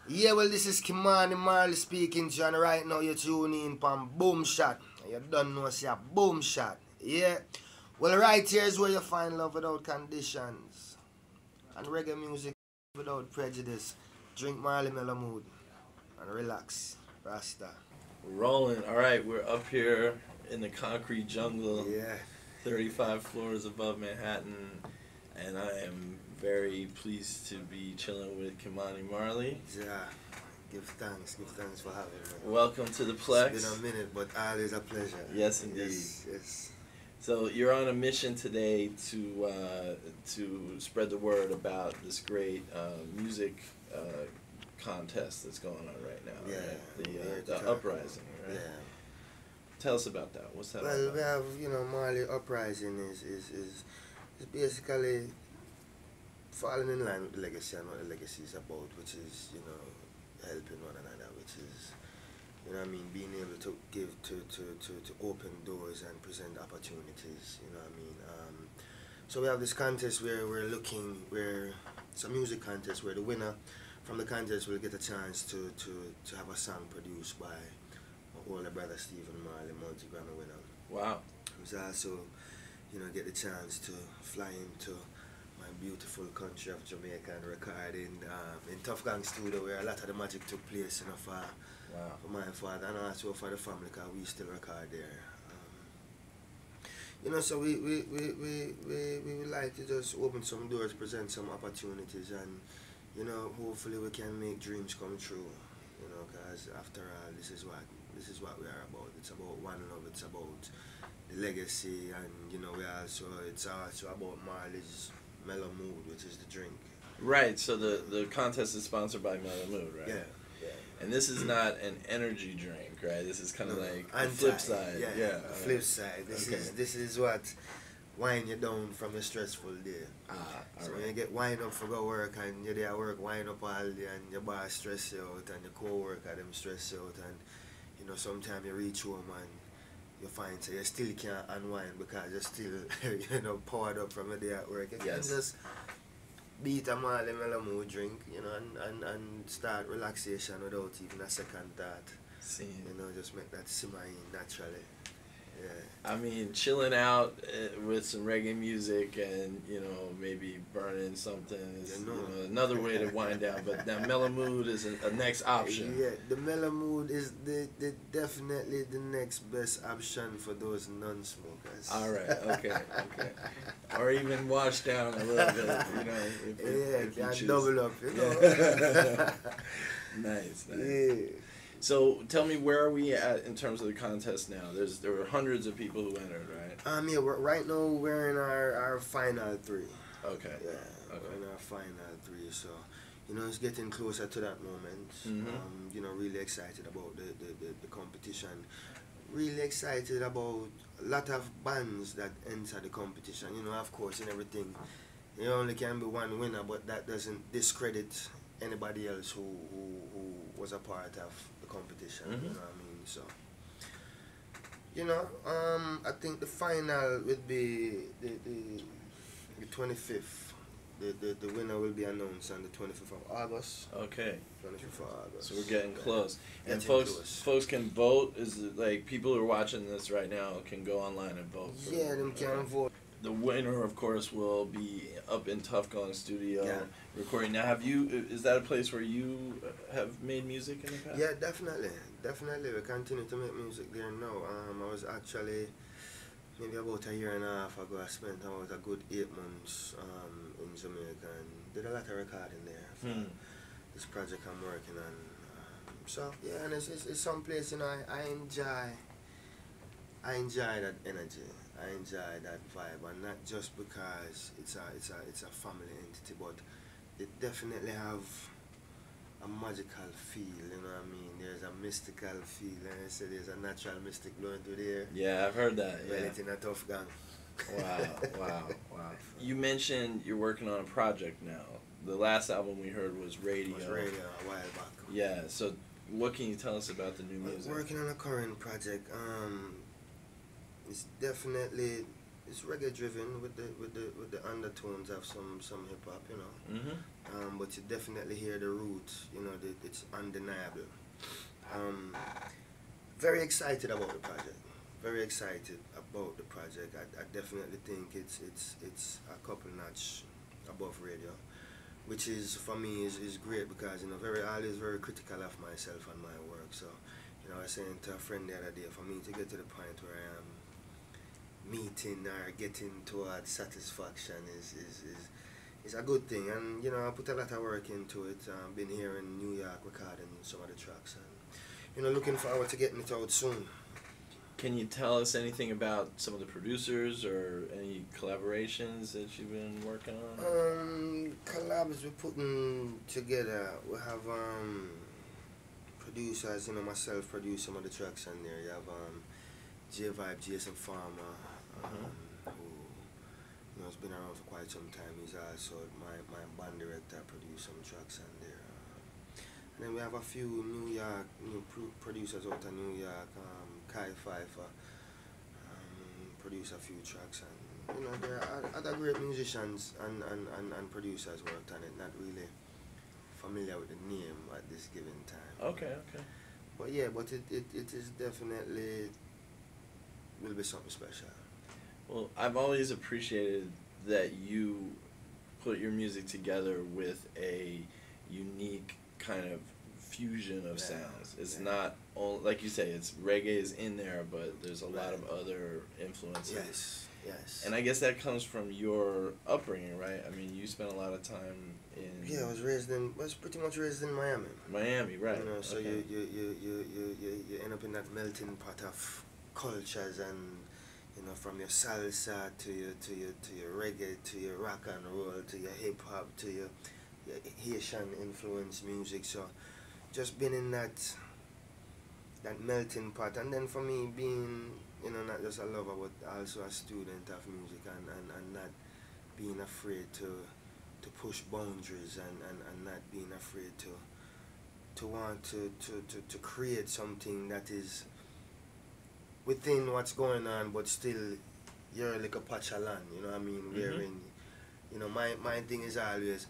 Yeah, well, this is Kimani Marley speaking, John. Right now, you're tuning in from Boom Shot. You don't know, see a Boom Shot. Yeah. Well, right here is where you find love without conditions and reggae music without prejudice. Drink Marley Mellow Mood and relax. Rasta. Rolling. All right, we're up here in the concrete jungle, Yeah. 35 floors above Manhattan, and I am very pleased to be chilling with Kimani Marley. Yeah. Give thanks for having me. Welcome to the Plex. It's been a minute, but always a pleasure. Yes, indeed. Yes. So you're on a mission today to spread the word about this great music contest that's going on right now. Yeah. Right? The Uprising. Right? Yeah. Tell us about that. What's that all Well, about? we have, Marley Uprising is basically falling in line with the legacy and what the legacy is about, which is, helping one another, which is, being able to give, to open doors and present opportunities, So we have this contest where it's a music contest where the winner from the contest will get a chance to have a song produced by my older brother Stephen Marley, multi-Grammy winner. Wow. Who's also, get the chance to fly into my beautiful country of Jamaica and record in Tough Gang Studio, where a lot of the magic took place, for my father and also for the family, because we still record there. So we would like to just open some doors, present some opportunities, and hopefully we can make dreams come true. Because after all, this is what we are about. It's about one love. It's about the legacy, and it's also about Marley's Mellow Mood, which is the drink. Right. So the contest is sponsored by Mellow Mood, right? Yeah. And this is not an energy drink, right? This is kind of like the flip side. Yeah. The flip side. This is what wind you down from a stressful day. So when you get wind up for go work and you're there at work, wind up all day, and your boss stress you out and your co-worker them stress you out, and sometimes you reach home and you find so you still can't unwind because you're still powered up from a day at work. You can just beat a Marley Mellow Mood drink, and start relaxation without even a second thought. Just make that simmer in naturally. Yeah. I mean, chilling out with some reggae music and, maybe burning something is another way to wind down. But now Mellow Mood is a next option. Yeah, the Mellow Mood is definitely the next best option for those non-smokers. All right, okay. Or even wash down a little bit, if you choose. Double up, Nice. Yeah. So tell me, where are we at in terms of the contest now? There were hundreds of people who entered, right? Yeah, right now we're in our final three. Okay. Yeah, we're in our final three, so it's getting closer to that moment. Mm-hmm. Really excited about the competition. Really excited about a lot of bands that enter the competition. Of course, in everything, there only can be one winner, but that doesn't discredit anybody else who was a part of the competition. Mm-hmm. So I think the final would be the 25th. The winner will be announced on the 25th of August. Okay. 25th of August. So we're getting close. And Getting folks close. can vote. Is it like people who are watching this right now can go online and vote? Yeah, them can vote. The winner, of course, will be up in Tough Gong Studio recording. Now, is that a place where you have made music in the past? Yeah, definitely. We continue to make music there now. I was actually, maybe about a year and a half ago, I spent about a good 8 months in Jamaica and did a lot of recording there for this project I'm working on. And it's some place, I enjoy that energy. I enjoy that vibe, and not just because it's a family entity, but it definitely have a magical feel. There's a mystical feel, and I say there's a natural mystic blowing through the air. Yeah, I've heard that. Well, it's in a Tough Gang. Wow. You mentioned you're working on a project now. The last album we heard was Radio. It was Radio a while back. Yeah. So, what can you tell us about the new music? Working on a current project. It's definitely it's reggae driven with the undertones of some hip hop, you know. But you definitely hear the roots, you know. It's undeniable. Um, Very excited about the project. Very excited about the project. I definitely think it's a couple notch above radio, which is for me is great because you know always very critical of myself and my work. So you know I was saying to a friend the other day, for me to get to the point where I am meeting or getting towards satisfaction is a good thing. And you know I put a lot of work into it. Been here in New York recording some of the tracks and you know looking forward to getting it out soon. Can you tell us anything about some of the producers or any collaborations that you've been working on? Collabs we're putting together. We have producers, you know, myself produce some of the tracks on there. You have J Vibe, Jason Farmer, who you know has been around for quite some time. He's also my band director, produced some tracks on there. And then we have a few new producers out of New York. Kai Pfeiffer produced a few tracks, and you know there are other great musicians and producers worked on it. Not really familiar with the name at this given time. Okay. But yeah, but it is definitely will be something special. Well, I've always appreciated that you put your music together with a unique kind of fusion of sounds. It's not all like you say. It's reggae is in there, but there's a lot of other influences. Yes. And I guess that comes from your upbringing, right? I mean, you spent a lot of time in. Yeah, I was pretty much raised in Miami. Miami, right? You know, so okay. you end up in that melting pot of cultures, and you know, from your salsa to your reggae to your rock and roll to your hip hop to your Haitian influence music. So just been in that melting pot, and then for me being, you know, not just a lover but also a student of music, and not being afraid to push boundaries, and not being afraid to want to create something that is within what's going on, but still you're like a patch of land, you know what I mean? Wherein, you know, my thing is always,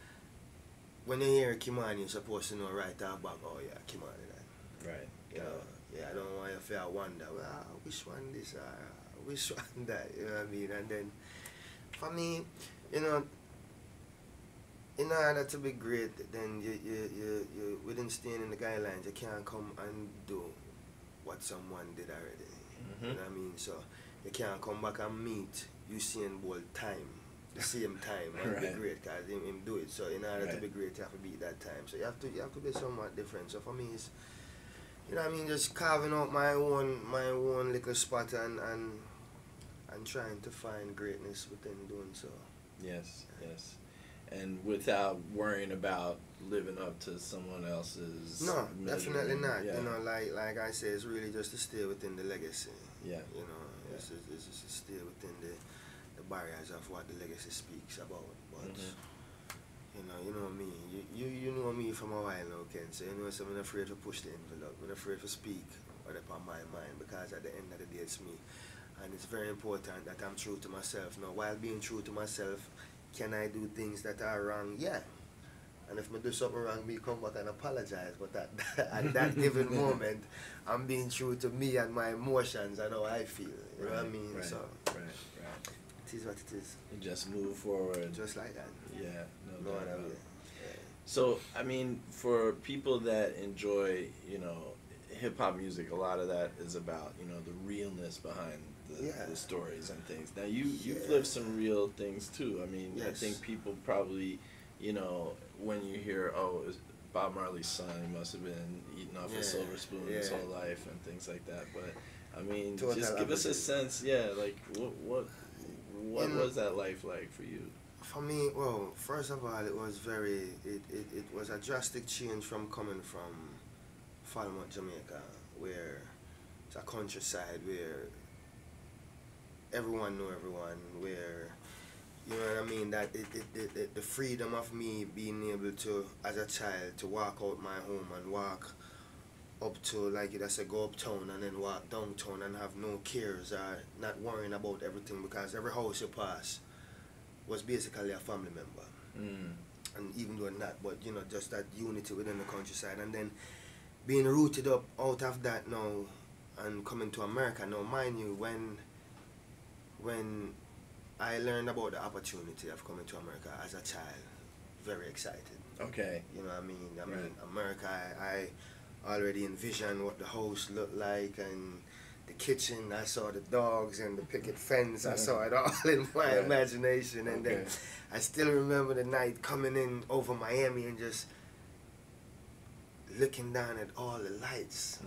when you hear Kimani, you're supposed to know right off back, oh yeah, Kimani that. Right. You know, I don't want you to feel wonder, well, which one this, which one that, you know what I mean? And then, for me, you know, in order to be great, then you within staying in the guidelines, you can't come and do what someone did already. You know what I mean? So, you can't come back and meet Usain Bolt the same time, and be great, because him do it. So in order to be great, you have to beat that time. So you have to be somewhat different. So for me, it's, you know what I mean, just carving out my own little spot, and trying to find greatness within doing so. Yes. And without worrying about living up to someone else's. No, definitely not. Yeah. You know, like I say, it's really just to stay within the legacy. Yeah. You know, it's just to stay within the barriers of what the legacy speaks about. But you know me. You know me from a while now, Ken. So you know, so I'm not afraid to push the envelope. I'm not afraid to speak what's on my mind, because at the end of the day, it's me. And it's very important that I'm true to myself. Now, while being true to myself, can I do things that are wrong? Yeah. And if I do something wrong, me come back and apologize. But at that given moment, I'm being true to me and my emotions and how I feel. You know what I mean? Right. So Right. it is what it is. You just move forward. Just like that. Yeah. No doubt other about way. it. So, I mean, for people that enjoy, you know, hip-hop music, a lot of that is about, you know, the realness behind the stories and things. Now, you've lived some real things, too. I mean, I think people probably, you know, when you hear, oh, Bob Marley's son, he must have been eating off a silver spoon his whole life and things like that. But, I mean, just give us a sense, like, what was that life like for you? For me, well, first of all, it was it was a drastic change from coming from Falmouth, Jamaica, where it's a countryside where everyone knew everyone, where, you know what I mean, that the freedom of me being able to, as a child, to walk out my home and walk up to, like you say, go uptown and then walk downtown and have no cares or not worrying about everything, because every house you pass was basically a family member. And even though not, but you know, just that unity within the countryside. And then being rooted up out of that now and coming to America now, mind you, when I learned about the opportunity of coming to America as a child, very excited. Okay. You know what I mean? Mean, America, I already envisioned what the house looked like and the kitchen. I saw the dogs and the picket fence. I saw it all in my imagination. And then I still remember the night coming in over Miami and just looking down at all the lights.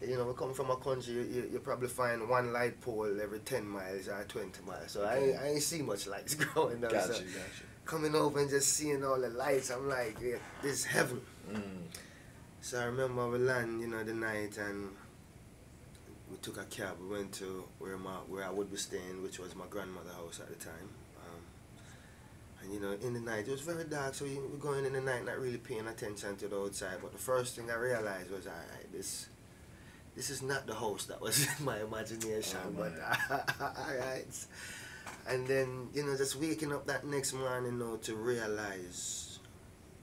You know, we come from a country, you probably find one light pole every 10 miles or 20 miles. So I ain't see much lights growing up. Gotcha. Coming over and just seeing all the lights, I'm like, yeah, this is heaven. So I remember we landed, you know, the night, and we took a cab. We went to where I would be staying, which was my grandmother's house at the time. And you know, in the night, it was very dark, so we were going in the night, not really paying attention to the outside. But the first thing I realized was, alright, this is not the house that was in my imagination, but alright. And then, you know, just waking up that next morning, you know, to realize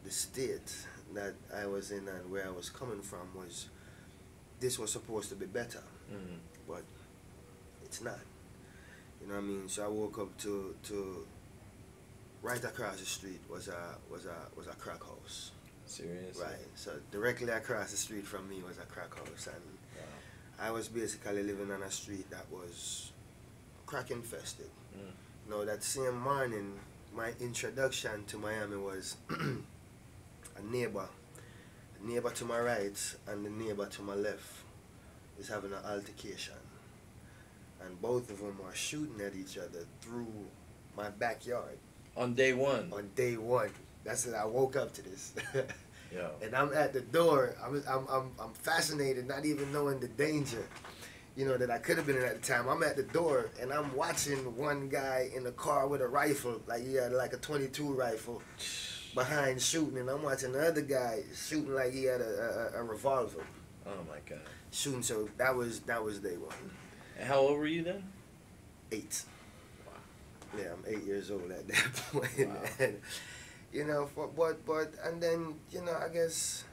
the state that I was in and where I was coming from was, this was supposed to be better, but it's not. You know what I mean? So I woke up to right across the street was a crack house. Seriously? Right. So directly across the street from me was a crack house, and I was basically living on a street that was crack infested. Now that same morning, my introduction to Miami was a neighbor to my right and the neighbor to my left is having an altercation, and both of them are shooting at each other through my backyard. On day one? On day one. That's it. I woke up to this. Yeah. And I'm at the door. I'm fascinated, not even knowing the danger, you know, that I could have been in at the time. I'm at the door and I'm watching one guy in a car with a rifle, like he had like a .22 rifle behind shooting, and I'm watching the other guy shooting like he had a revolver. Oh my God. Shooting. So that was day one. And how old were you then? 8. Wow. Yeah, I'm 8 years old at that point. Wow. And, you know, and then, you know, I guess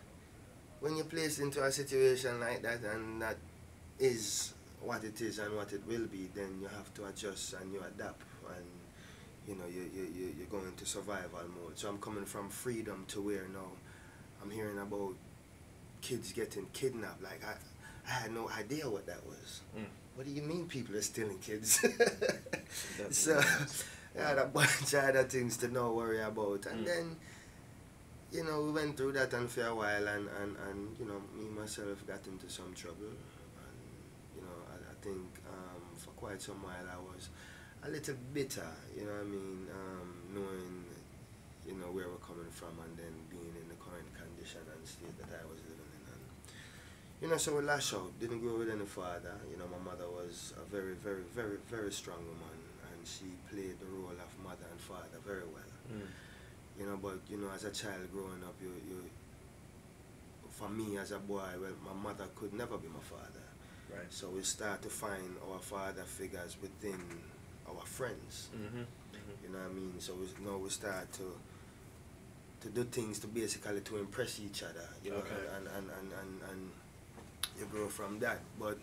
when you're placed into a situation like that, and that is what it is and what it will be, then you have to adjust and you adapt, and you know, you're going to survival mode. So I'm coming from freedom to where now I'm hearing about kids getting kidnapped. Like I had no idea what that was. What do you mean people are stealing kids? So I had a bunch of other things to not worry about. And then, you know, we went through that and for a while, and you know, me myself got into some trouble. And, you know, I think for quite some while I was a little bitter, you know what I mean, knowing, you know, where we're coming from and then being in the current condition and state that I was living in. And, you know, so we lash out, didn't grow with any father. You know, my mother was a very, very, very, very strong woman, and she played the role of mother and father very well. You know, but, you know, as a child growing up, you for me as a boy, well, my mother could never be my father. Right. So we start to find our father figures within our friends. You know what I mean? So we start to do things to basically to impress each other. You know, and you grow from that. But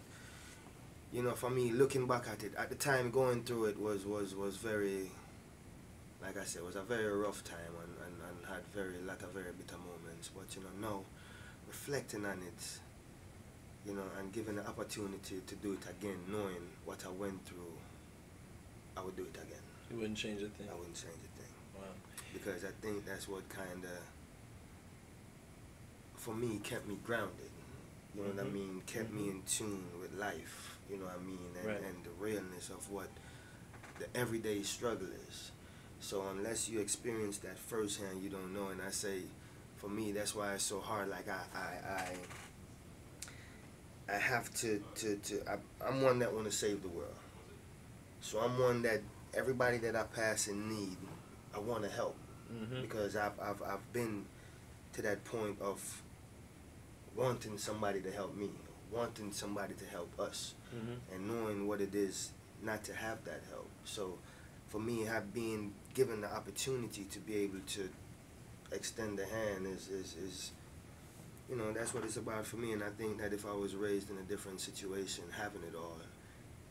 you know, for me, looking back at it, at the time going through it was very, like I said, it was a very rough time and had lot of very bitter moments. But you know, now reflecting on it, you know, and given the opportunity to do it again, knowing what I went through, I would do it again. You wouldn't change a thing? I wouldn't change a thing. Wow. Because I think that's what kind of, for me, kept me grounded. You know what I mean? Kept me in tune with life. You know what I mean? And the realness of what the everyday struggle is. So unless you experience that firsthand, you don't know. And I say, for me, that's why it's so hard. Like I have to I'm one that want to save the world. So I'm one that everybody that I pass in need, I want to help, because I've been to that point of wanting somebody to help me, wanting somebody to help us, and knowing what it is not to have that help. So for me, have been given the opportunity to be able to extend the hand is you know, that's what it's about for me. And I think that if I was raised in a different situation, having it all,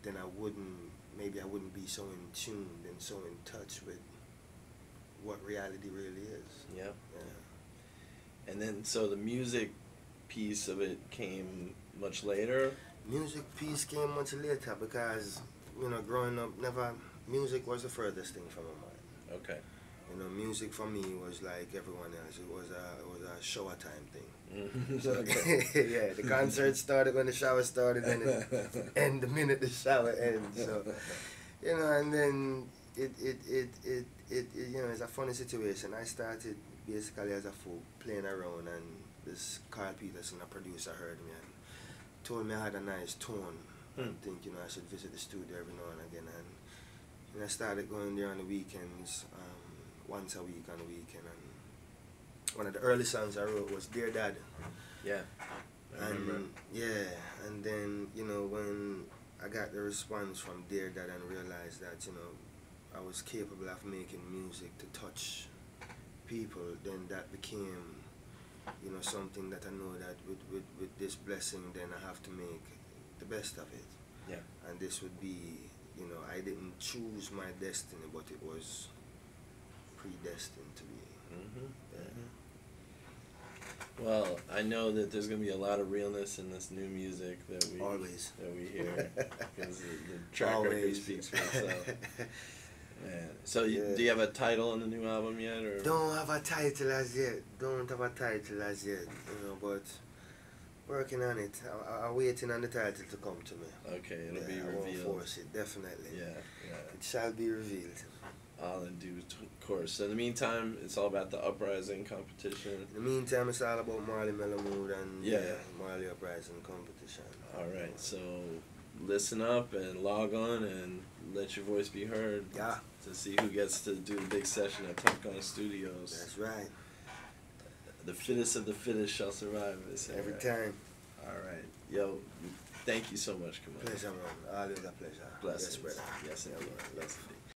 then I wouldn't be so in tune and so in touch with what reality really is. Yeah. And then, so the music piece of it came much later? Music piece came much later because, you know, growing up, music was the furthest thing from my mind. Okay. You know, music for me was like everyone else. It was a shower time thing. So, yeah, the concert started when the shower started, and it end the minute the shower ends. So, you know, and then it you know, it's a funny situation. I started basically as a fool playing around, and this Carl Peterson, a producer, heard me and told me I had a nice tone. And think, you know, I should visit the studio every now and again, and I started going there on the weekends. Once a week on the weekend, and one of the early songs I wrote was Dear Dad. Yeah, I remember. And then, you know, when I got the response from Dear Dad and realized that, you know, I was capable of making music to touch people, then that became, you know, something that I know that with this blessing, then I have to make the best of it. Yeah. And this would be, you know, I didn't choose my destiny, but it was predestined to be. Well, I know that there's going to be a lot of realness in this new music that we hear, because the track record speaks for itself. Man. So do you have a title on the new album yet, or? Don't have a title as yet. You know, but working on it. I'm waiting on the title to come to me. Okay, it'll be revealed. I won't force it, definitely. Yeah. It shall be revealed. All in due course. So in the meantime, it's all about the Uprising competition. In the meantime, it's all about Marley, Mellow and Marley Uprising competition. All right, so listen up and log on and let your voice be heard. Yeah. To see who gets to do the big session at Tucson Studios. That's right. The fittest of the fittest shall survive. Every time. All right. Yo, thank you so much, Kamal. Pleasure, man. Always a pleasure. Blessings. Yes, brother. Yes, indeed. Yes, indeed.